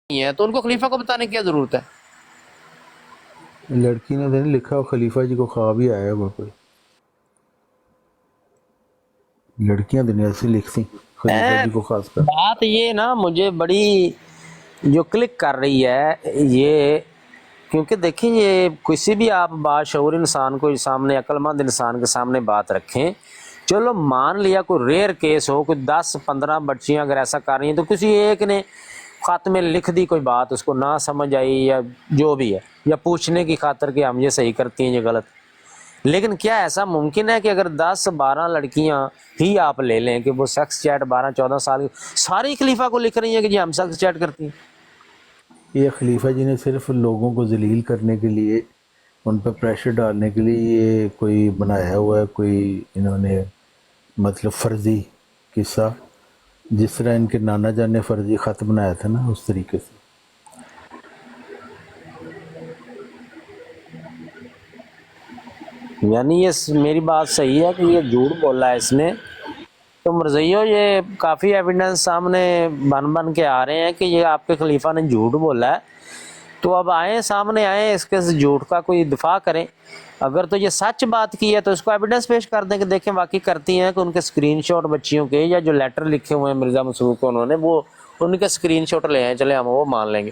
نہیں ہے تو ان کو خلیفہ کو بتانے کی کیا ضرورت ہے؟ لڑکی نے نہیں لکھا خلیفہ جی کو خواب ہی آیا ہوگا کوئی، لڑکیاں دنیا سے لکھتی خلیفہ جی کو خاص کر۔ بات یہ نا مجھے بڑی جو کلک کر رہی ہے یہ، کیونکہ دیکھیں یہ کسی بھی آپ باشعور انسان کو سامنے، عقل مند انسان کے سامنے بات رکھیں، چلو مان لیا کوئی ریئر کیس ہو، کوئی 10-15 بچیاں اگر ایسا کر رہی ہیں تو کسی ایک نے خط میں لکھ دی کوئی بات، اس کو نہ سمجھ آئی یا جو بھی ہے، یا پوچھنے کی خاطر کہ ہم یہ صحیح کرتی ہیں یہ غلط، لیکن کیا ایسا ممکن ہے کہ اگر 10-12 لڑکیاں ہی آپ لے لیں کہ وہ سیکس چیٹ 12-14 سال ساری خلیفہ کو لکھ رہی ہیں کہ جی ہم سیکس چیٹ کرتی ہیں؟ یہ خلیفہ جی نے صرف لوگوں کو ذلیل کرنے کے لیے، ان پہ پریشر ڈالنے کے لیے یہ کوئی بنایا ہوا ہے، کوئی انہوں نے مطلب فرضی قصہ، جس طرح ان کے نانا جان نے فرضی خط بنایا تھا نا، اس طریقے سے۔ یعنی یہ میری بات صحیح ہے کہ یہ جھوٹ بولا ہے اس نے، تو مرزیو یہ کافی ایویڈنس سامنے بن کے آ رہے ہیں کہ یہ آپ کے خلیفہ نے جھوٹ بولا ہے، تو اب آئیں سامنے آئیں اس کے جھوٹ کا کوئی دفاع کریں، اگر تو یہ سچ بات کی ہے تو اس کو ایویڈنس پیش کر دیں کہ دیکھیں واقعی کرتی ہیں، کہ ان کے اسکرین شاٹ بچیوں کے یا جو لیٹر لکھے ہوئے ہیں مرزا مسرور کو انہوں نے، وہ ان کے اسکرین شاٹ لے آئیں، چلے ہم وہ مان لیں گے،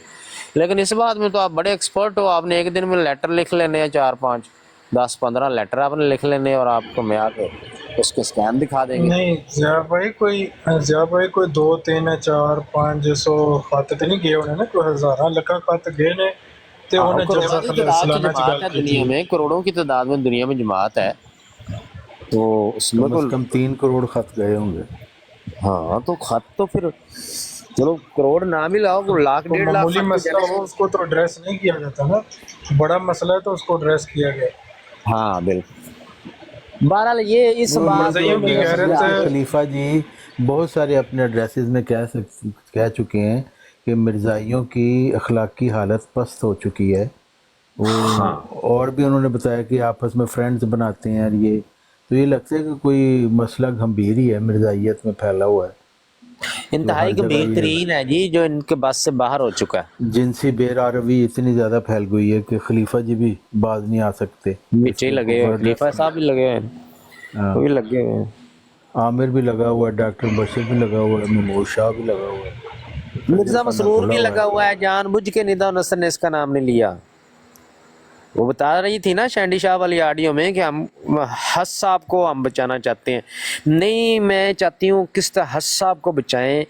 لیکن اس بات میں تو آپ بڑے ایکسپرٹ ہو، آپ نے ایک دن میں لیٹر لکھ لینے ہیں 4-5-10-15 لیٹر آپ نے لکھ لینے، اور آپ کو میں آ کے اس کے اسکین دکھا دیں گے۔ نہیں ضیاء بھائی کوئی 2-3-4-5 خط تو نہیں گئے ہونے نا، کوئی ہزاراں لکھاں خط گئے نے تے ہاں انہیں کروڑوں جلسہ کی تعداد کی سلانہ چ جماعت گل ہے کی دنیا تھی۔ میں، کروڑوں کی تعداد میں دنیا میں جماعت ہے، تو اس میں کم از کوئی، کم 3 کروڑ خط گئے ہوں گے۔ ہاں تو خط تو پھر چلو کروڑ نام ہی لاؤ، کوئی لاکھ کوئی 1.5 لاکھ معمولی خط تو مسئلہ چلے ہو گئے۔ اس کو تو ایڈریس نہیں کیا جاتا نا، بڑا مسئلہ ہے تو اس کو ایڈریس کیا گیا۔ ہاں بالکل، بہرحال یہ اس وہ بات جو مرزائیوں میں کی میرا غیرت، مطلب کہ خلیفہ جی بہت سارے اپنے ایڈریسز میں کہہ چکے ہیں کہ مرزائیوں کی اخلاقی حالت پست ہو چکی ہے، وہ ہاں اور بھی انہوں نے بتایا کہ آپس میں فرینڈز بناتے ہیں، اور یہ تو یہ لگتا ہے کہ کوئی مسئلہ گھمبیر ہی ہے، مرزائیت میں پھیلا ہوا ہے، جو ہر انتہائی جگہ گمبھیر یہ ترین ہے جی، جو ان کے بس سے باہر ہو چکا ہے، جنسی بے روی اتنی زیادہ پھیل گئی ہے کہ خلیفہ جی بھی باز نہیں آ سکتے اس نیچے ہی کے لگے ہوئے ورڈ خلیفہ صاحب بھی لگے ہوئے ہیں، ہاں، وہ بھی لگے ہوئے ہیں۔ عامر بھی لگا ہوا ہے، ڈاکٹر بشر بھی لگا ہوا ہے، محمود شاہ بھی لگا ہوا ہے، خنجر مرزا خانہ مسرور کھلا بھی ہوا ہے۔ لگا ہوا ہے، جان بوجھ کے ندا نصر نے اس کا نام نہیں لیا، وہ بتا رہی تھی نا شینڈی شاہ والی آڈیو میں کہ ہم حس صاحب کو ہم بچانا چاہتے ہیں، نہیں میں چاہتی ہوں کس طرح حس صاحب کو بچائیں،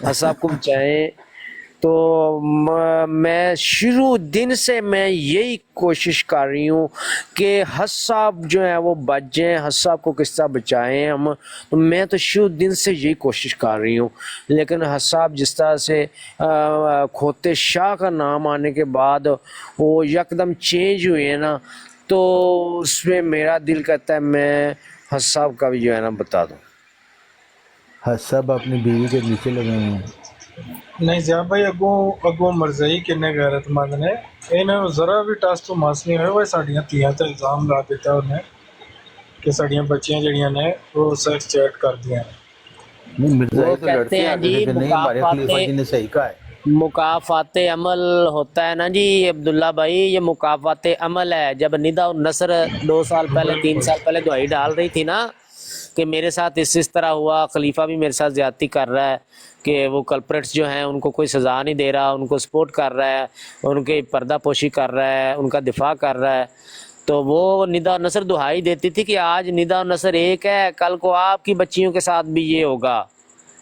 حس صاحب کو بچائیں، تو میں شروع دن سے میں یہی کوشش کر رہی ہوں کہ حس صاحب جو ہیں وہ بچ جائیں، حس صاحب کو کس طرح بچائیں ہم، تو میں تو شروع دن سے یہی کوشش کر رہی ہوں، لیکن حس صاحب جس طرح سے کھوتے شاہ کا نام آنے کے بعد وہ یکدم چینج ہوئے ہیں نا، تو اس میں میرا دل کہتا ہے میں حس صاحب کا بھی جو ہے نا بتا دوں۔ سب اپنی بیوی کے نیچے لگے ہوئے ہیں۔ نہیں ضیاء بھائی اگوں مرزائی کنے غیرت مند نے، انہوں ذرا بھی ٹس تو مس نہیں ہوئے، وہ ساڈیاں تھیاں تے الزام لا دیتا انہیں کہ ساڈیاں بچیاں جڑیاں نے وہ سیکس چیٹ کر دیا ہیں۔ نہیں، وہ مرزائی تو کہتے لڑتے ہیں آگے جی تھے کہ نہیں ہمارے خلیفہ جی نے صحیح کہا ہے۔ مکافات عمل ہوتا ہے نا جی عبداللہ بھائی، یہ مکافات عمل ہے، جب ندا النصر 2 سال پہلے 3 سال پہلے دعائی ڈال رہی تھی نا کہ میرے ساتھ اس طرح ہوا، خلیفہ بھی میرے ساتھ زیادتی کر رہا ہے، کہ وہ کلپریٹس جو ہیں ان کو کوئی سزا نہیں دے رہا، ان کو سپورٹ کر رہا ہے، ان کی پردہ پوشی کر رہا ہے، ان کا دفاع کر رہا ہے، تو وہ ندا نصر دہائی دیتی تھی کہ آج ندا نصر ایک ہے، کل کو آپ کی بچیوں کے ساتھ بھی یہ ہوگا،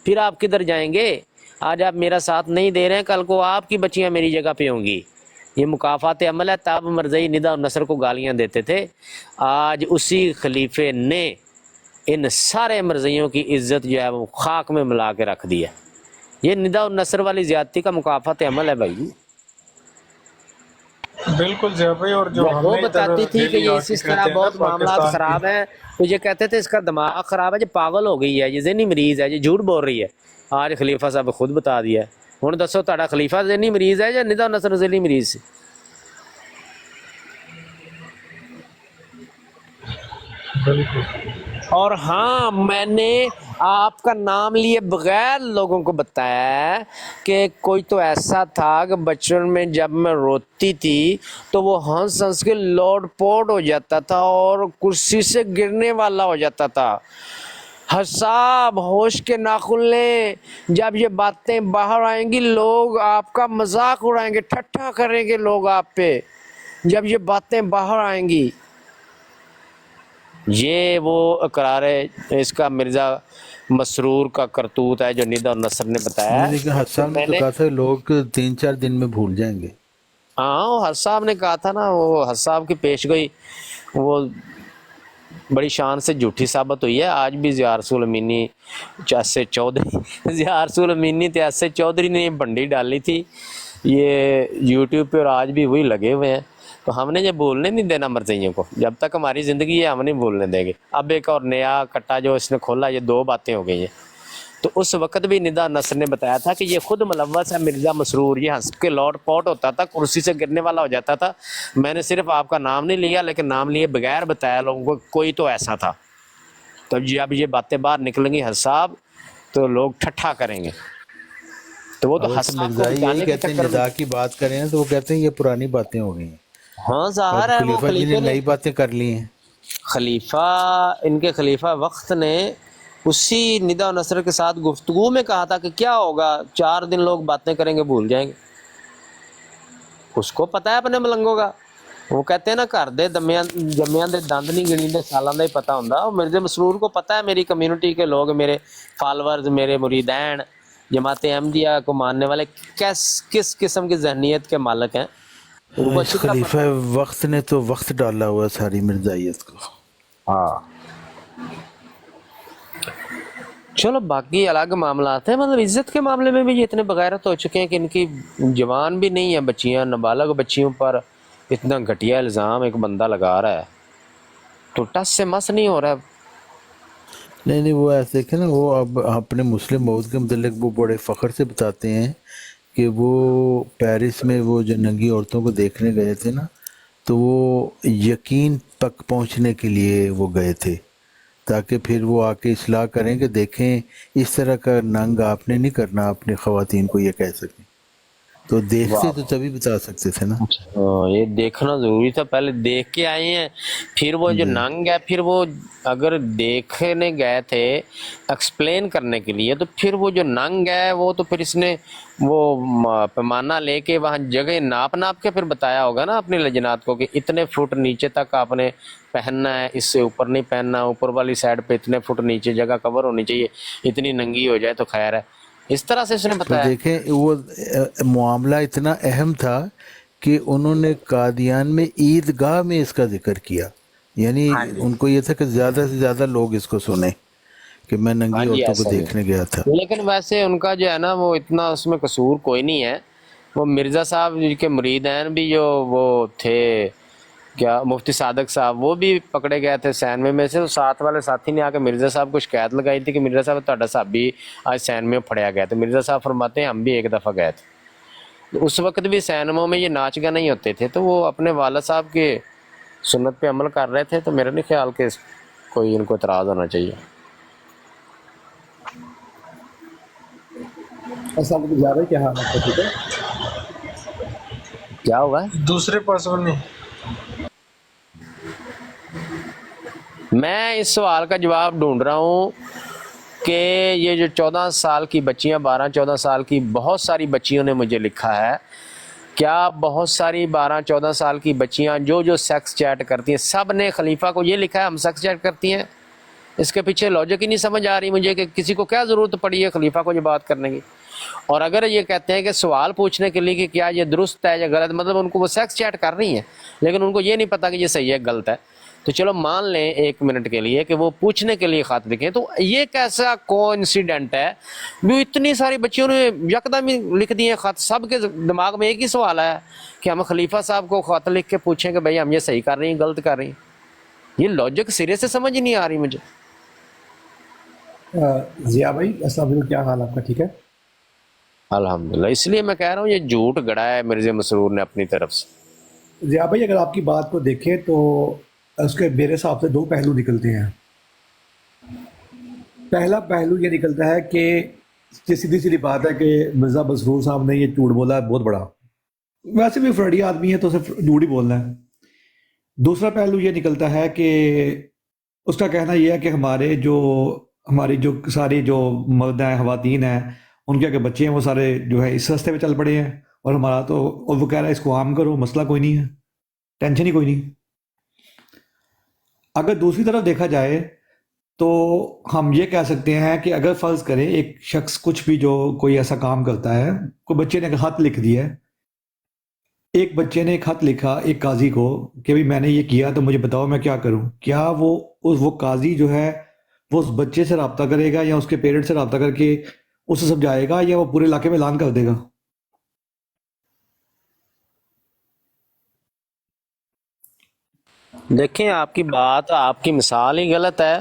پھر آپ کدھر جائیں گے؟ آج آپ میرا ساتھ نہیں دے رہے ہیں، کل کو آپ کی بچیاں میری جگہ پہ ہوں گی، یہ مکافات عمل ہے۔ تاب مرزئی ندا النصر کو گالیاں دیتے تھے، آج اسی خلیفے نے ان سارے مرزیوں کی عزت جو ہے وہ خاک میں ملا کے رکھ دی ہے، یہ ندا النصر والی زیادتی کا مکافات عمل ہے بھائی۔ بالکل ضیاء بھائی، اور جو جب ہم وہ نے ادھر بتاتی تھی کہ ڈیلی یہ آ کے اس طرح کہتے ہیں نا بہت معاملات پاکستان کی، خراب ہیں، تو یہ کہتے تھے اس کا دماغ خراب ہے، یہ پاگل ہو گئی ہے، یہ ذہنی مریض ہے، یہ جھوٹ بول رہی ہے، آج خلیفہ صاحب خود بتا دیا ہے۔ ہن دسو تہاڈا خلیفہ ذہنی مریض ہے یا ندا نصر ذہنی مریض سے؟ بالکل اور ہاں میں نے آپ کا نام لیے بغیر لوگوں کو بتایا ہے کہ کوئی تو ایسا تھا کہ بچپن میں جب میں روتی تھی تو وہ ہنس ہنس کے لوٹ پوٹ ہو جاتا تھا اور کرسی سے گرنے والا ہو جاتا تھا۔ حساب ہوش کے ناخن لیں، جب یہ باتیں باہر آئیں گی لوگ آپ کا مذاق اڑائیں گے، ٹھٹھا کریں گے لوگ آپ پہ جب یہ باتیں باہر آئیں گی۔ یہ وہ اقرار ہے اس کا مرزا مسرور کا کرتوت ہے جو ندا النصر نے بتایا نہیں ہے لیکن حج کہ صاحب نے میں تو نے، کہا تھا کہ لوگ 3-4 دن میں بھول جائیں گے۔ ہاں وہ حج صاحب نے کہا تھا نا، وہ حج صاحب کی پیش گوئی وہ بڑی شان سے جھوٹی ثابت ہوئی ہے۔ آج بھی ضیاء رسول امینی چاسے چودھری ضیاء رسول امینی تیاسے چودھری نے یہ بنڈی ڈالی تھی یہ یوٹیوب پہ، اور آج بھی وہی لگے ہوئے ہیں۔ تو ہم نے یہ بولنے نہیں دینا مرزائیوں کو، جب تک ہماری زندگی ہے ہم نہیں بولنے دیں گے۔ اب ایک اور نیا کٹا جو اس نے کھولا، یہ 2 باتیں ہو گئی ہیں۔ تو اس وقت بھی ندا نصر نے بتایا تھا کہ یہ خود ملوث ہے مرزا مسرور، یہ ہنس کے لوٹ پوٹ ہوتا تھا، کرسی سے گرنے والا ہو جاتا تھا۔ میں نے صرف آپ کا نام نہیں لیا لیکن نام لیے بغیر بتایا لوگوں کو کوئی تو ایسا تھا۔ تو جب یہ باتیں باہر نکلیں گی حساب تو لوگ ٹھٹھا کریں گے، تو وہ تو اگر تو حساب کو مرزائی یہی بچانے کے کہتے ہیں چکر میں۔ ندا کی بات کریں نا تو وہ کہتے ہیں یہ پرانی باتیں ہو گئی ہیں، ہاں ظاہر اب ہے وہ خلیفہ جی نے خلیفے نے، نئی باتیں کر لی ہیں۔ خلیفہ ان کے خلیفہ وقت نے اسی ندا و نصر کے ساتھ گفتگو میں کہا تھا کہ کیا ہوگا 4 دن لوگ باتیں کریں گے بھول جائیں گے۔ اس کو پتہ ہے اپنے ملنگوں کا، وہ کہتے ہیں نا گھر دے جمیاں دے دند نہیں گنی دے سالاں دا ہی پتہ ہوندا۔ مرزا مسرور کو پتہ ہے میری کمیونٹی کے لوگ، میرے فالورز، میرے مریدین، جماعت احمدیہ کو ماننے والے کس قسم کی ذہنیت کے مالک ہیں، ان کو اس اچھی طرح پتہ خلیفہ ہے۔ وقت نے تو وقت ڈالا ہوا ہے ساری مرزائیت کو۔ ہاں چلو باقی الگ معاملات ہیں، مطلب عزت کے معاملے میں بھی یہ اتنے بغیرت ہو چکے ہیں کہ ان کی جوان بھی نہیں ہے، بچیاں نابالغ بچیوں پر اتنا گھٹیا الزام ایک بندہ لگا رہا ہے تو ٹس سے مس نہیں ہو رہا۔ نہیں وہ ایسے دیکھیں نا، وہ اب اپنے مسلم موت کے متعلق وہ بڑے فخر سے بتاتے ہیں کہ وہ پیرس میں وہ جو ننگی عورتوں کو دیکھنے گئے تھے نا، تو وہ یقین تک پہنچنے کے لیے وہ گئے تھے تاکہ پھر وہ آ کے اصلاح کریں کہ دیکھیں اس طرح کا ننگ آپ نے نہیں کرنا، اپنی خواتین کو یہ کہہ سکیں۔ تو دیکھتے تو تبھی بتا سکتے تھے نا۔ ہاں یہ دیکھنا ضروری تھا، پہلے دیکھ کے آئے ہیں، پھر وہ جو جی ننگ ہے، پھر وہ اگر دیکھنے گئے تھے ایکسپلین کرنے کے لیے، تو پھر وہ جو ننگ ہے وہ تو پھر اس نے وہ پیمانہ لے کے وہاں جگہ ناپ کے پھر بتایا ہوگا نا اپنی لجنات کو کہ اتنے فٹ نیچے تک آپ نے پہننا ہے، اس سے اوپر نہیں پہننا، اوپر والی سائڈ پہ اتنے فٹ نیچے جگہ کور ہونی چاہیے، اتنی ننگی ہو جائے تو خیر ہے، اس طرح سے اس نے تو بتایا۔ دیکھیں وہ معاملہ اتنا اہم تھا کہ انہوں نے قادیان میں عیدگاہ میں اس کا ذکر کیا، یعنی ہاں جی ان کو یہ تھا کہ زیادہ سے زیادہ لوگ اس کو سنیں کہ میں ہاں ننگی جی عورتوں کو ایسا ہی دیکھنے گیا تھا۔ ہے، لیکن ویسے ان کا جو ہے نا وہ اتنا اس میں قصور کوئی نہیں ہے۔ وہ مرزا صاحب کے مریدین بھی جو وہ تھے، کیا مفتی صادق صاحب، وہ بھی پکڑے گئے تھے 96 میں سے، ساتھ والے ساتھی نے آ کے مرزا صاحب کو شکایت لگائی تھی کہ مرزا صاحب تہاڈا صاحب بھی آج 96 میں پھڑیا گیا، تو مرزا صاحب فرماتے ہیں ہم بھی ایک دفعہ گئے تھے۔ اس وقت بھی 96 میں یہ ناچ گانے نہیں ہوتے تھے، تو وہ اپنے والد صاحب کے سنت پہ عمل کر رہے تھے، تو میرا نہیں خیال کہ کوئی ان کو اعتراض ہونا چاہیے۔ السلام علیکم زیادہ کیا حال ہے؟ ٹھیک ہے؟ کیا ہوگا؟ دوسرے پاس نہیں۔ میں اس سوال کا جواب ڈھونڈ رہا ہوں کہ یہ جو 14 سال کی بچیاں، 12-14 سال کی بہت ساری بچیوں نے مجھے لکھا ہے، کیا بہت ساری 12-14 سال کی بچیاں جو سیکس چیٹ کرتی ہیں، سب نے خلیفہ کو یہ لکھا ہے ہم سیکس چیٹ کرتی ہیں؟ اس کے پیچھے لاجک ہی نہیں سمجھ آ رہی مجھے کہ کسی کو کیا ضرورت پڑی ہے خلیفہ کو یہ بات کرنے کی۔ اور اگر یہ کہتے ہیں کہ سوال پوچھنے کے لیے کہ کیا یہ درست ہے یا غلط، مطلب ان کو وہ سیکس چیٹ کر رہی ہیں لیکن ان کو یہ نہیں پتا کہ یہ صحیح ہے غلط ہے، تو چلو مان لیں 1 منٹ کے لیے کہ وہ پوچھنے کے لیے خط لکھیں، تو یہ کیسا کوانسیڈنٹ ہے وہ اتنی ساری بچیوں نے یکدم ہی لکھ دیے خط، سب کے دماغ میں ایک ہی سوال ہے کہ ہم خلیفہ صاحب کو خط لکھ کے پوچھیں کہ بھائی ہم یہ صحیح کر رہی ہیں غلط کر رہی ہیں؟ یہ لاجک سرے سے سمجھ ہی نہیں آ رہی مجھے۔ ضیاء بھائی السلام علیکم، کیا حال آپ کا؟ ٹھیک ہے؟ الحمدللہ، اس لیے میں کہہ رہا ہوں یہ جھوٹ گڑا ہے مرزا مسرور نے اپنی طرف سے۔ ضیاء بھائی اگر آپ کی بات کو دیکھیں تو اس کے میرے حساب سے 2 پہلو نکلتے ہیں۔ پہلا پہلو یہ نکلتا ہے کہ یہ سیدھی سیدھی بات ہے کہ مرزا مسرور صاحب نے یہ جھوٹ بولا ہے بہت بڑا، ویسے بھی فراڈی آدمی ہے تو اسے جھوٹ ہی بولنا ہے۔ دوسرا پہلو یہ نکلتا ہے کہ اس کا کہنا یہ ہے کہ ہماری جو ساری جو مرد ہیں خواتین ہیں ان کے بچے ہیں وہ سارے جو ہے اس راستے پہ چل پڑے ہیں، اور ہمارا تو اور وہ کہہ رہا ہے اس کو عام کرو، مسئلہ کوئی نہیں ہے، ٹینشن ہی کوئی نہیں۔ اگر دوسری طرف دیکھا جائے تو ہم یہ کہہ سکتے ہیں کہ اگر فرض کریں ایک شخص کچھ بھی جو کوئی ایسا کام کرتا ہے، کوئی بچے نے خط لکھ دیا ہے، ایک بچے نے ایک خط لکھا ایک قاضی کو کہ بھی میں نے یہ کیا تو مجھے بتاؤ میں کیا کروں، کیا وہ قاضی جو ہے وہ اس بچے سے رابطہ کرے گا یا اس کے پیرنٹ سے رابطہ کر کے اسے سمجھائے گا، یا وہ پورے علاقے میں اعلان کر دے گا؟ دیکھیں آپ کی بات، آپ کی مثال ہی غلط ہے۔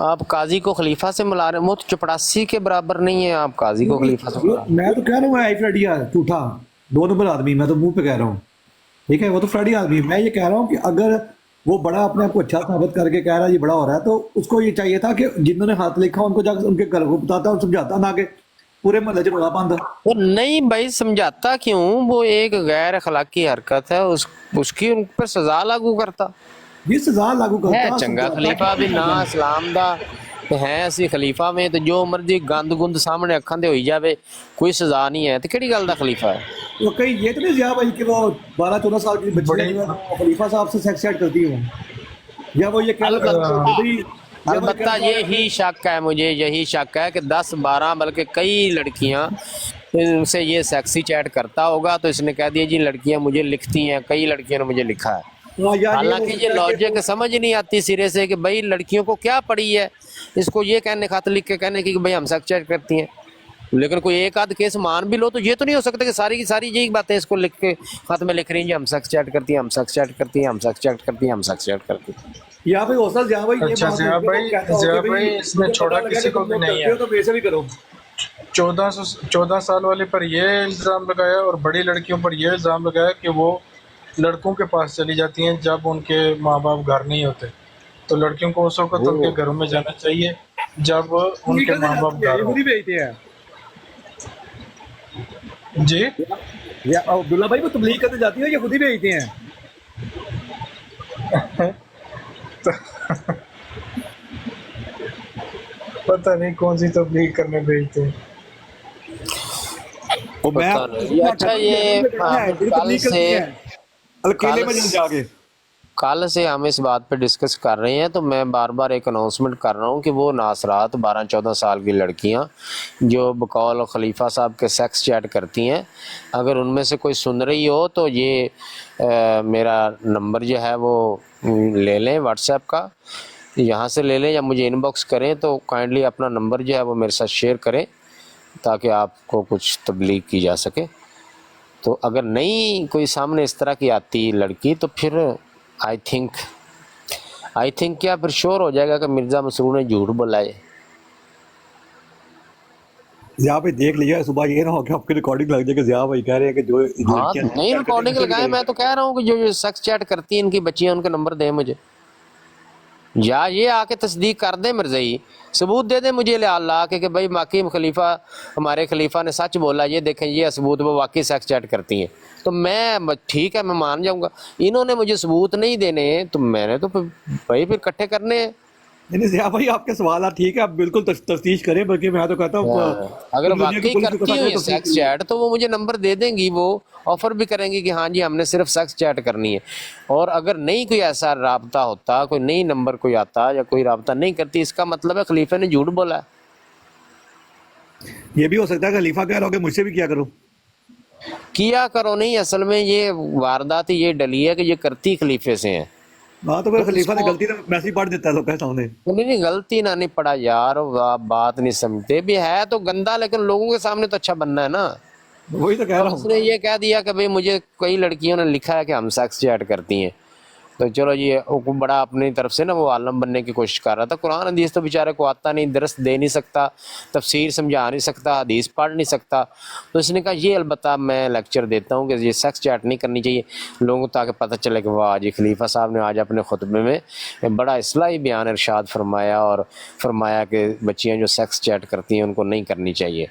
آپ قاضی کو خلیفہ سے ملا رہے ہیں، وہ تو چپڑاسی کے برابر نہیں ہے، آپ قاضی کو خلیفہ سے ملا رہے میں تو کہہ رہا ہوں فریڈی جھوٹا 2 نمبر آدمی، میں تو منہ پہ کہہ رہا ہوں، ٹھیک ہے، وہ تو فریڈی آدمی ہے۔ میں یہ کہہ رہا ہوں کہ اگر وہ بڑا اپنے آپ کو اچھا ثابت کر کے کہہ رہا ہے یہ بڑا ہو رہا ہے، تو اس کو یہ چاہیے تھا کہ جنہوں نے ہاتھ لکھا ان کو جا کے ان کے گھر کو بتاتا اور سمجھاتا، نہ کہ پورے محلے چ رولا پاندہ۔ وہ نہیں بھائی، سمجھاتا کیوں؟ وہ ایک غیر اخلاقی حرکت ہے، اس کی ان پر سزا لاگو کرتا یہ سزا لاگو ہے۔ کرتا چنگا خلیفہ بھی نہ اسلام دا ہے، اسی خلیفہ میں تو جو مرضی گند گند سامنے اکھاں دے ہوئی جاوے، کوئی سزا نہیں ہے، تو کیڑی گل دا خلیفہ ہے؟ وہ کہیں یہ تو نہیں ضیاء بھائی کہ وہ 12-14 سال کی بچیاں بڑی جو ہے وہ خلیفہ صاحب سے سیکس چیٹ کرتی ہوں، یا وہ یہ کہہ رہا البتہ یہی شک ہے، مجھے یہی شک ہے کہ 10-12 بلکہ کئی لڑکیاں ان سے یہ سیکسی چیٹ کرتا ہوگا، تو اس نے کہہ دیا جی لڑکیاں مجھے لکھتی ہیں، کئی لڑکیوں نے مجھے لکھا ہے۔ حالانکہ یہ لوجک سمجھ نہیں آتی سرے سے کہ بھائی لڑکیوں کو کیا پڑی ہے اس کو یہ کہنے خط لکھ کے کہنے کی کہ بھائی ہم سیکس چیٹ کرتی ہیں، لیکن کوئی ایک آدھ کیس مان بھی لو تو یہ تو نہیں ہو سکتا کہ ساری کی ساری یہی باتیں اس کو لکھ کے خط میں لکھ رہی ہیں جی ہم سیکس چیٹ کرتی ہیں، ہم سیکس چیٹ کرتی ہیں، ہم سیکس چیٹ کرتی ہیں، ہم سیکس چیٹ کرتی ہیں۔ یا پھر ہو سکتا ضیاء بھائی یہ اچھا بات ہو کہ وہ کہتا ہو کہ ضیاء بھائی بھائی اس نے مجھے چھوڑا پتہ لگا کسی کہ کو تم بھی لوگ نہیں کرتے ہے۔ ہو تو ویسے بھی کرو۔ 14 سال والے پر یہ الزام لگایا اور بڑی لڑکیوں پر یہ الزام لگایا کہ وہ لڑکوں کے پاس چلی جاتی ہیں جب ان کے ماں باپ گھر نہیں ہوتے، تو لڑکیوں کو اس وقت ان کے گھروں میں جانا چاہیے جب ان کے ماں باپ گھر یہ ہوں۔ خود ہی بھیجتے ہیں جی یا عبداللہ بھائی، وہ تبلیغ کرنے جاتی ہے یہ خود ہی بھیجتے ہیں؟ پتہ نہیں کون سی تبلیغ کرنے بھیجتے ہیں۔ وہ میں پتہ نہیں۔ اچھا یہ ہم تبلیغ کرتی ہیں اکیلے میں جا کے۔ کل سے ہم اس بات پہ ڈسکس کر رہے ہیں، تو میں بار بار ایک اناؤنسمنٹ کر رہا ہوں کہ وہ ناصرات 12-14 سال کی لڑکیاں جو بقول خلیفہ صاحب کے سیکس چیٹ کرتی ہیں، اگر ان میں سے کوئی سن رہی ہو تو یہ میرا نمبر جو ہے وہ لے لیں، واٹس ایپ کا یہاں سے لے لیں یا مجھے ان باکس کریں، تو کائنڈلی اپنا نمبر جو ہے وہ میرے ساتھ شیئر کریں تاکہ آپ کو کچھ تبلیغ کی جا سکے۔ تو اگر نہیں کوئی سامنے اس طرح کی آتی لڑکی تو پھر آئی تھنک کیا پھر شور ہو جائے گا کہ مرزا مسرور نے جھوٹ بولا ہے۔ ضیاء بھائی دیکھ لیجیے، صبح یہ نہ ہو کہ آپ کی ریکارڈنگ لگ جائے کہ ضیاء بھائی کہہ رہے ہیں کہ جو ہاں نہیں ریکارڈنگ لگائے، میں تو کہہ رہا ہوں کہ جو سیکس چیٹ کرتی ہیں ان کی بچیاں ان کے نمبر دیں مجھے، یا یہ آ کے تصدیق کر دیں مرزائی، ثبوت دے دیں مجھے لا کے بھائی واقعی خلیفہ ہمارے خلیفہ نے سچ بولا، یہ دیکھیں یہ ثبوت وہ واقعی سیکس چیٹ کرتی ہیں، تو میں ٹھیک ہے میں مان جاؤں گا۔ انہوں نے مجھے ثبوت نہیں دینے تو میں نے تو بھائی پھر اکٹھے کرنے ہیں۔ نہیں ضیاء بھائی آپ کے سوالات ٹھیک ہے، آپ بالکل تفتیش کریں، بلکہ میں تو کہتا ہوں اگر دنیا کی واقعی پولیس کو کرتی ہوئی تفتیش سیکس کریں۔ چیٹ تو وہ مجھے نمبر دے دیں گی، وہ آفر بھی کریں گی کہ ہاں جی ہم نے صرف سیکس چیٹ کرنی ہے، اور اگر نہیں کوئی ایسا رابطہ ہوتا، کوئی نئی نمبر کوئی آتا یا کوئی رابطہ نہیں کرتی، اس کا مطلب ہے خلیفہ نے جھوٹ بولا ہے۔ یہ بھی ہو سکتا ہے کہ خلیفہ کہہ رہا ہو کہ مجھ سے بھی کیا کرو۔ کیا کرو نہیں، اصل میں یہ واردات یہ ڈلی ہے کہ یہ کرتی خلیفے سے ہیں، ہاں تو پھر تو اس خلیفہ نے کو غلطی سے میسج پڑھ دیتا ہے لوگ کے سامنے۔ نہیں غلطی نہ نہیں پڑا یار، آپ بات نہیں سمجھتے، بھی ہے تو گندا لیکن لوگوں کے سامنے تو اچھا بننا ہے نا۔ وہی تو کہہ اب رہا اس ہوں۔ نے یہ کہہ دیا کہ بھئی مجھے کئی لڑکیوں نے لکھا ہے کہ ہم سیکس چیٹ کرتی ہیں، تو چلو جی وہ بڑا اپنی طرف سے نا وہ عالم بننے کی کوشش کر رہا تھا. قرآن حدیث تو بیچارے کو آتا نہیں, درس دے نہیں سکتا, تفسیر سمجھا نہیں سکتا, حدیث پڑھ نہیں سکتا. تو اس نے کہا یہ البتہ میں لیکچر دیتا ہوں کہ یہ سیکس چیٹ نہیں کرنی چاہیے لوگوں تاکہ پتہ چلے کہ واہ جی خلیفہ صاحب نے آج اپنے خطبے میں بڑا اصلاحی بیان ارشاد فرمایا, اور فرمایا کہ بچیاں جو سیکس چیٹ کرتی ہیں ان کو نہیں کرنی چاہیے,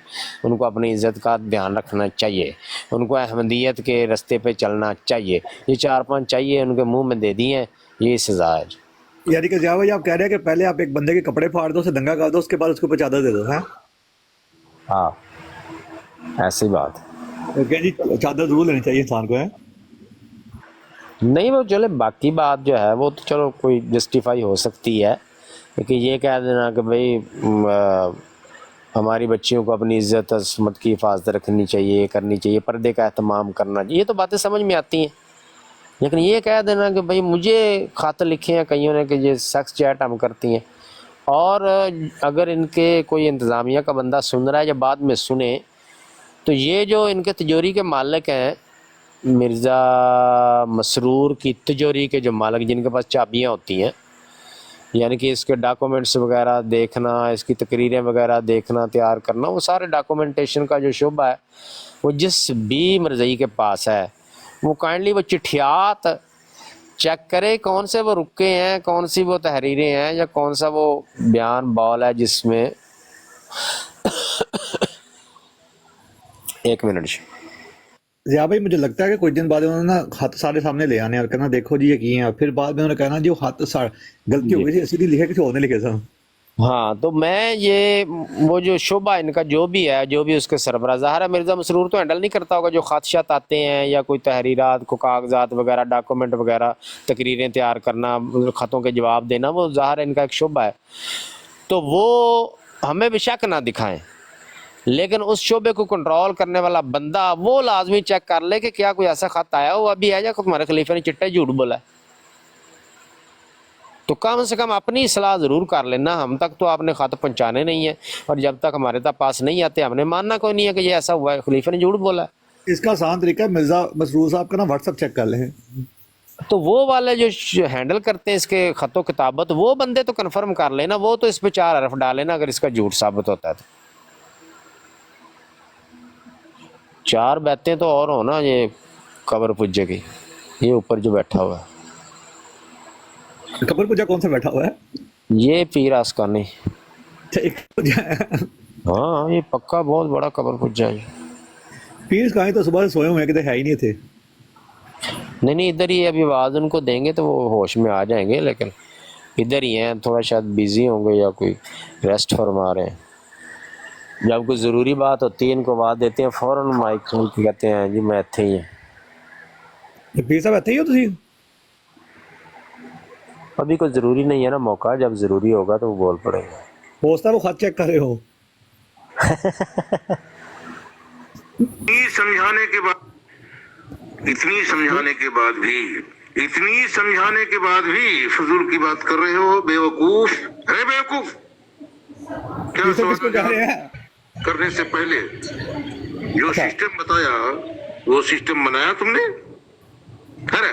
ان کو اپنی عزت کا دھیان رکھنا چاہیے, ان کو احمدیت کے رستے پہ چلنا چاہیے. یہ 4-5 چاہیے ان کے منہ میں دے دی ہیں, یہ سزا ہے. یعنی کہ ضیاء بھائی آپ کہہ رہے ہیں کہ پہلے آپ ایک بندے کے کپڑے پھاڑ دو, اسے دنگا کر دو, اس کے بعد اس کو اوپر چادر دے دو. ہاں ہاں ایسی بات کہ جی چادر ضرور لینی چاہیے انسان کو. ہے نہیں, وہ چلے باقی بات جو ہے وہ تو چلو کوئی جسٹیفائی ہو سکتی ہے, لیکن یہ کہہ دینا کہ بھئی ہماری بچیوں کو اپنی عزت عصمت کی حفاظت رکھنی چاہیے, کرنی چاہیے, پردے کا اہتمام کرنا چاہیے, یہ تو باتیں سمجھ میں آتی ہیں. لیکن یہ کہہ دینا کہ بھئی مجھے خط لکھے ہیں کئیوں نے کہ یہ سیکس چیٹ ہم کرتی ہیں, اور اگر ان کے کوئی انتظامیہ کا بندہ سن رہا ہے یا بعد میں سنے تو یہ جو ان کے تجوری کے مالک ہیں, مرزا مسرور کی تجوری کے جو مالک جن کے پاس چابیاں ہوتی ہیں, یعنی کہ اس کے ڈاکومنٹس وغیرہ دیکھنا, اس کی تقریریں وغیرہ دیکھنا, تیار کرنا, وہ سارے ڈاکومنٹیشن کا جو شعبہ ہے وہ جس بھی مرزئی کے پاس ہے وہ کائنڈلی وہ چٹھیات چیک کرے, کون سے وہ رکے ہیں, کون سی وہ تحریریں ہیں, یا کون سا وہ بیان بال ہے جس میں ایک منٹ. ضیاء بھائی مجھے لگتا ہے کہ کچھ دن بعد انہوں نے نا خط سارے سامنے لے آنے اور کہنا دیکھو جی یہ کی ہیں, پھر بعد میں انہوں نے کہنا جی وہ خط غلطی ہو گئی تھی, اسی لیے لکھے کسی اور نے لکھے تھا. ہاں تو میں یہ وہ جو شعبہ ان کا جو بھی ہے, جو بھی اس کے سربراہ, ظاہر ہے مرزا مسرور تو ہینڈل نہیں کرتا ہوگا جو خدشات آتے ہیں یا کوئی تحریرات کو کاغذات وغیرہ ڈاکومنٹ وغیرہ تقریریں تیار کرنا, خطوں کے جواب دینا, وہ ظاہر ہے ان کا ایک شعبہ ہے. تو وہ ہمیں بے شک نہ دکھائیں, لیکن اس شعبے کو کنٹرول کرنے والا بندہ وہ لازمی چیک کر لے کہ کیا کوئی ایسا خط آیا ہوا بھی ہے یا تمہارے خلیفہ نے چٹا جھوٹ بولا ہے. تو کم سے کم اپنی اصلاح ضرور کر لینا. ہم تک تو آپ نے خط پہنچانے نہیں ہیں, اور جب تک ہمارے پاس نہیں آتے ہم نے ماننا کوئی نہیں ہے کہ یہ ایسا ہوا ہے, خلیفہ نے جھوٹ بولا ہے. اس کا آسان طریقہ ہے مرزا مسرور صاحب کا نا واٹس ایپ چیک کر لیں. تو وہ والے جو ہینڈل کرتے ہیں اس کے خط و کتابت, وہ بندے تو کنفرم کر لینا, وہ تو اس پہ 4 حرف ڈالے نا اگر اس کا جھوٹ ثابت ہوتا ہے تو. 4 بیتیں تو اور ہو نا, یہ قبر پجے کی, یہ اوپر جو بیٹھا ہوا ہے قبر پوجا کون سا بیٹھا ہوا ہے؟ یہ پیر آسکانی. ایک پوجا ہے. ہاں یہ پکا بہت بڑا قبر پجا ہے. پیر کہیں تو صبح سے سوئے ہوئے ہیں کہ ہے ہی نہیں تھے. نہیں ادھر ہی ابھی آواز ان کو دیں گے تو وہ ہوش میں آ جائیں گے, لیکن ادھر ہی ہیں, تھوڑا شاید بیزی ہوں گے یا کوئی ریسٹ فرما رہے ہیں. جب کوئی ضروری بات ہوتی ہے ان کو آواز دیتے ہیں فوراً مائک کھول کے کہتے ہیں جی میں ایتھے ہی ہیں. پیر صاحب ایتھے ہی ہو تسی؟ ابھی کوئی ضروری نہیں ہے نا موقع, جب ضروری ہوگا تو وہ بول پڑے گا. ہو سکتا ہے وہ خط چیک کر رہے ہو. اتنی سمجھانے کے بعد بھی فضول کی بات کر رہے ہو, بے وقوف. ارے بے وقوف, کیا کس کو کہہ رہے ہیں؟ کرنے سے پہلے جو سسٹم بتایا وہ سسٹم بنایا تم نے. خیر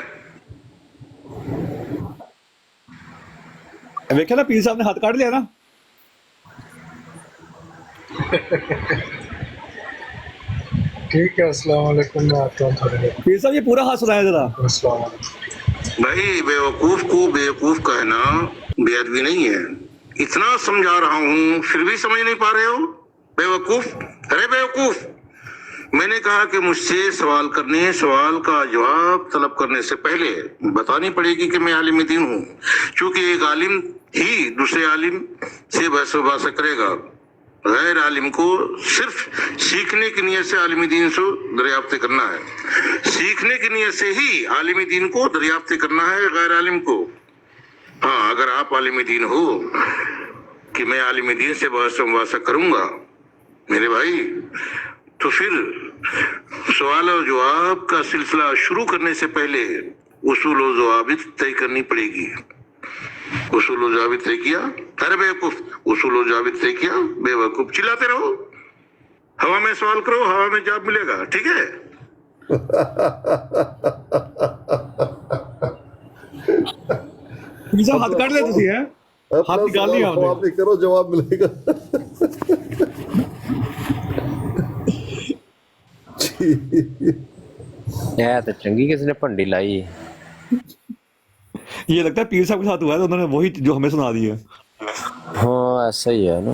دیکھا نا پیر صاحب نے ہاتھ کاٹ لیا نا. ٹھیک ہے, السلام علیکم, میں آتا ہوں تھوڑی دیر. پیر صاحب یہ پورا ہاتھ سنایا ذرا. السلام علیکم. بھائی بے وقوف کو بے وقوف کہنا بے ادبی نہیں ہے. اتنا سمجھا رہا ہوں پھر بھی سمجھ نہیں پا رہے ہو. بے وقوف, ارے بے وقوف, میں نے کہا کہ مجھ سے سوال کا جواب طلب کرنے سے پہلے بتانی پڑے گی کہ میں عالم دین ہوں, چونکہ ایک عالم ہی دوسرے عالم سے بحث و بحث کرے گا. غیر عالم کو صرف سیکھنے کی نیت سے عالم دین سے دریافت کرنا ہے. سیکھنے کی نیت سے ہی عالم دین کو دریافت کرنا ہے, غیر عالم کو. ہاں اگر آپ عالم دین ہو کہ میں عالم دین سے بحث و مباحثہ کروں گا میرے بھائی, تو پھر سوال و جواب کا سلسلہ شروع کرنے سے پہلے اصول و ضوابط طے کرنی پڑے گی. اصول و ضوابط طے کیا, ارے بے وقوف, اصول و ضوابط طے کیا, بے وقوف. چلاتے رہو, ہوا میں سوال کرو, ہوا میں جواب ملے گا. ٹھیک ہے. پیر صاحب ہاتھ کاٹ لے تسی ہیں ہاتھ اپنا نکال سوال لیا آپ نے. خواب نہیں کرو، جواب ملے گا. ہے تو چنگی کس نے پنڈی لائی. یہ لگتا ہے پیر صاحب کے ساتھ ہوا ہے تو انہوں نے وہی جو ہمیں سنا دی ہے. ہاں ایسا ہی ہے نا،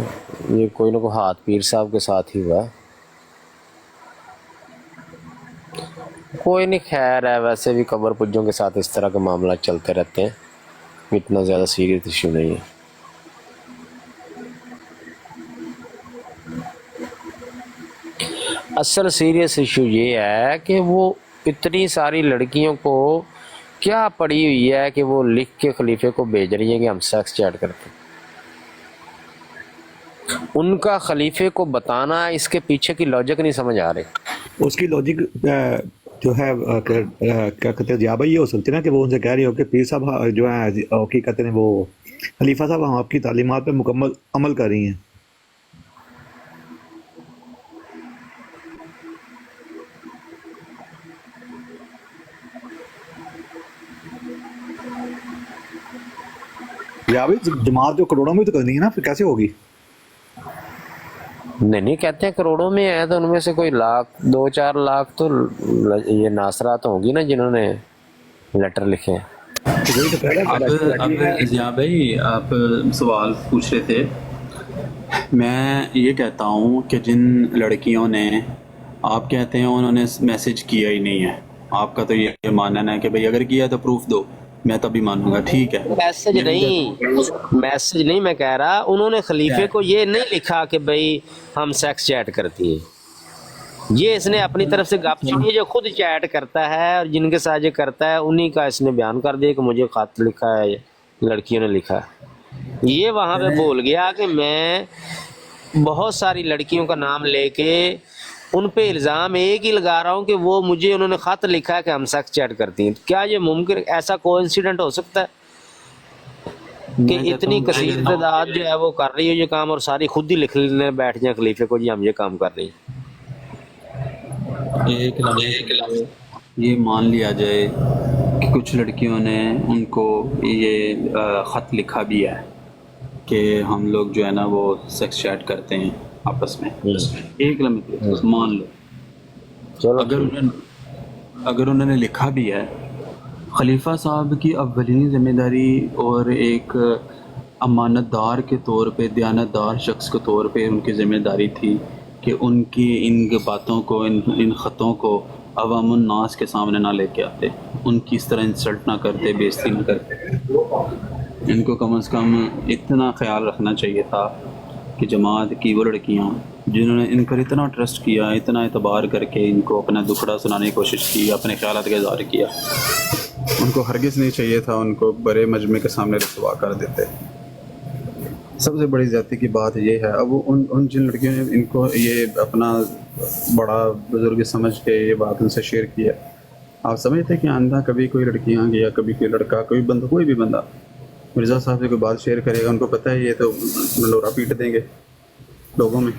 یہ کوئی نہ کوئی ہاتھ پیر صاحب کے ساتھ ہی ہوا ہے. کوئی نہیں، خیر ہے، ویسے بھی قبر پجوں کے ساتھ اس طرح کے معاملات چلتے رہتے ہیں، اتنا زیادہ سیریس ایشو نہیں ہے. اصل سیریس ایشو یہ ہے کہ وہ اتنی ساری لڑکیوں کو کیا پڑی ہوئی ہے کہ وہ لکھ کے خلیفے کو بھیج رہی ہیں کہ ہم سیکس چیٹ کرتے ہیں. ان کا خلیفے کو بتانا، اس کے پیچھے کی لاجک نہیں سمجھ آ رہی. اس کی لاجک جو ہے کیا کہتے ہیں جواب یہ ہو سکتی ہے نا کہ وہ ان سے کہہ رہی ہو کہ پیر صاحب جو ہے کی کہتے ہیں وہ خلیفہ صاحب ہم آپ کی تعلیمات پہ مکمل عمل کر رہی ہیں. یا بھائی جماعت جو کروڑوں میں تو کرنی ہے نا، پھر کیسے ہوگی؟ نہیں کہتے ہیں کروڑوں میں ہیں تو ان میں سے کوئی لاکھ 2-4 لاکھ تو یہ ناصرات ہوں گی نا جنہوں نے لیٹر لکھے ہیں. وہی تو کہہ رہا اب ضیاء بھائی آپ سوال پوچھ رہے تھے. میں یہ کہتا ہوں کہ جن لڑکیوں نے آپ کہتے ہیں انہوں نے میسج کیا ہی نہیں ہے، آپ کا تو یہ ماننا ہے کہ بھئی اگر کیا تو پروف دو، میں تبھی مانوں گا، ٹھیک ہے. میسج نہیں میں کہہ رہا، انہوں نے خلیفے کو یہ نہیں لکھا کہ بھئی ہم سیکس چیٹ کرتی ہیں. یہ اس نے اپنی طرف سے گپ چھوڑی، جو خود چیٹ کرتا ہے اور جن کے ساتھ یہ کرتا ہے انہی کا اس نے بیان کر دیا کہ مجھے خط لکھا ہے، لڑکیوں نے لکھا ہے. یہ وہاں پہ بول گیا کہ میں بہت ساری لڑکیوں کا نام لے کے ان پہ الزام ایک ہی لگا رہا ہوں کہ وہ مجھے انہوں نے خط لکھا ہے کہ ہم سیکس چیٹ کرتی ہیں. کیا یہ ممکن، ایسا کوئی انسیڈنٹ ہو سکتا ہے کہ اتنی کثیر تعداد جو ہے وہ کر رہی ہو یہ کام اور ساری خود ہی لکھ لینے بیٹھ جائیں خلیفے کو جی ہم یہ کام کر رہی ہیں. ایک یہ مان لیا جائے کہ کچھ لڑکیوں نے ان کو یہ خط لکھا بھی ہے کہ ہم لوگ جو ہے نا وہ سیکس چیٹ کرتے ہیں آپس میں، ایک لمحے مان لو. چلو اگر انہوں نے لکھا بھی ہے، خلیفہ صاحب کی اولین ذمہ داری اور ایک امانت دار کے طور پہ، دیانت دار شخص کے طور پہ ان کی ذمہ داری تھی کہ ان کی ان باتوں کو، ان خطوں کو عوام الناس کے سامنے نہ لے کے آتے، ان کی اس طرح انسلٹ نہ کرتے، بے عزتی نہ کرتے. ان کو کم از کم اتنا خیال رکھنا چاہیے تھا کہ جماعت کی وہ لڑکیاں جنہوں نے ان پر اتنا ٹرسٹ کیا، اتنا اعتبار کر کے ان کو اپنا دکھڑا سنانے کی کوشش کی، اپنے خیالات کا اظہار کیا، ان کو ہرگز نہیں چاہیے تھا ان کو بڑے مجمع کے سامنے رسوا کر دیتے. سب سے بڑی زیادتی کی بات یہ ہے. اب ان جن لڑکیوں نے ان کو یہ اپنا بڑا بزرگ سمجھ کے یہ بات ان سے شیئر کیا، آپ سمجھتے کہ آئندہ کبھی کوئی لڑکیاں یا کبھی کوئی لڑکا، کوئی بندہ، کوئی بھی بندہ مرزا صاحب سے کوئی بات شیئر کرے گا، ان کو پتہ ہے یہ تو لورا پیٹ دیں گے لوگوں میں.